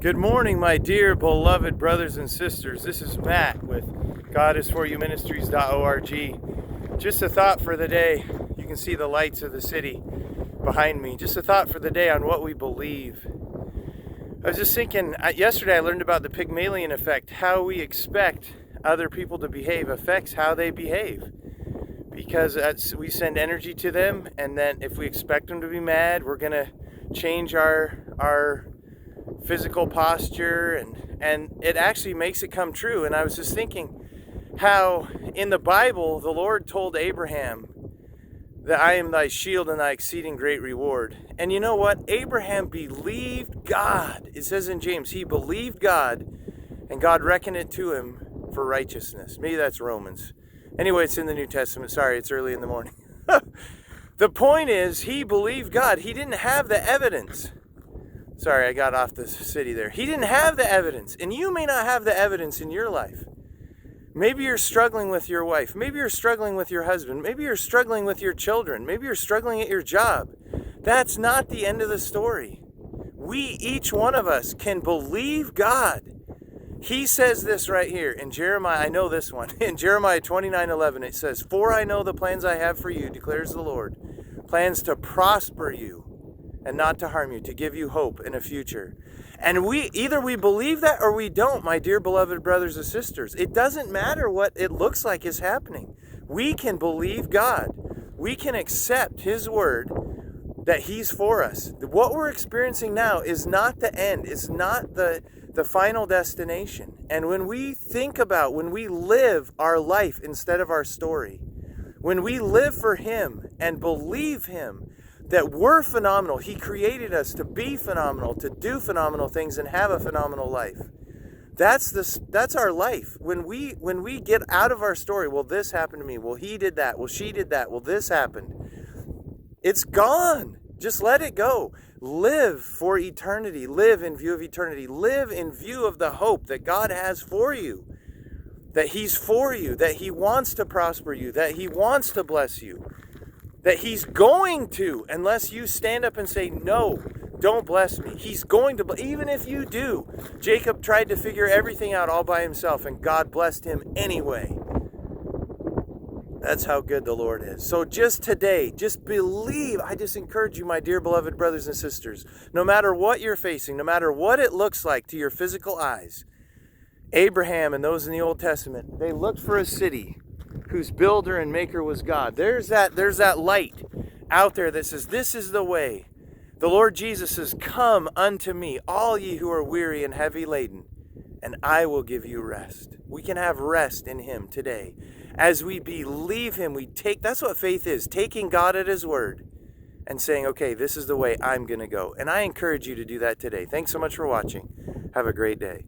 Good morning, my dear beloved brothers and sisters. This is Matt with GodIsForYouMinistries.org. Just a thought for the day. You can see the lights of the city behind me. Just a thought for the day on what we believe. I was just thinking, yesterday I learned about the Pygmalion effect. How we expect other people to behave affects how they behave. Because we send energy to them, and then if we expect them to be mad, we're going to change our physical posture, and it actually makes it come true. And I was just thinking how in the Bible the Lord told Abraham that I am thy shield and thy exceeding great reward. And you know what? Abraham believed God. It says in James, he believed God, and God reckoned it to him for righteousness. Maybe that's Romans. Anyway, it's in the New Testament. Sorry, it's early in the morning. The point is, he believed God. He didn't have the evidence. Sorry, I got off the city there. He didn't have the evidence, and you may not have the evidence in your life. Maybe you're struggling with your wife. Maybe you're struggling with your husband. Maybe you're struggling with your children. Maybe you're struggling at your job. That's not the end of the story. Each one of us, can believe God. He says this right here in Jeremiah. I know this one. In Jeremiah 29:11, it says, "For I know the plans I have for you, declares the Lord, plans to prosper you and not to harm you, to give you hope in a future." And either we believe that or we don't, my dear beloved brothers and sisters. It doesn't matter what it looks like is happening. We can believe God. We can accept His word that He's for us. What we're experiencing now is not the end. It's not the final destination. And when we live our life instead of our story, when we live for Him and believe Him, that we're phenomenal. He created us to be phenomenal, to do phenomenal things and have a phenomenal life. That's our life. When we get out of our story, well, this happened to me. Well, he did that. Well, she did that. Well, this happened. It's gone. Just let it go. Live for eternity. Live in view of eternity. Live in view of the hope that God has for you. That He's for you. That He wants to prosper you. That He wants to bless you. That He's going to, unless you stand up and say, no, don't bless me. He's going to, even if you do. Jacob tried to figure everything out all by himself, and God blessed him anyway. That's how good the Lord is. So just today, just believe. I just encourage you, my dear beloved brothers and sisters, no matter what you're facing, no matter what it looks like to your physical eyes, Abraham and those in the Old Testament, they looked for a city whose builder and maker was God. There's that light out there that says, this is the way. The Lord Jesus says, come unto me, all ye who are weary and heavy laden, and I will give you rest. We can have rest in Him today. As we believe Him, that's what faith is, taking God at His word and saying, okay, this is the way I'm going to go. And I encourage you to do that today. Thanks so much for watching. Have a great day.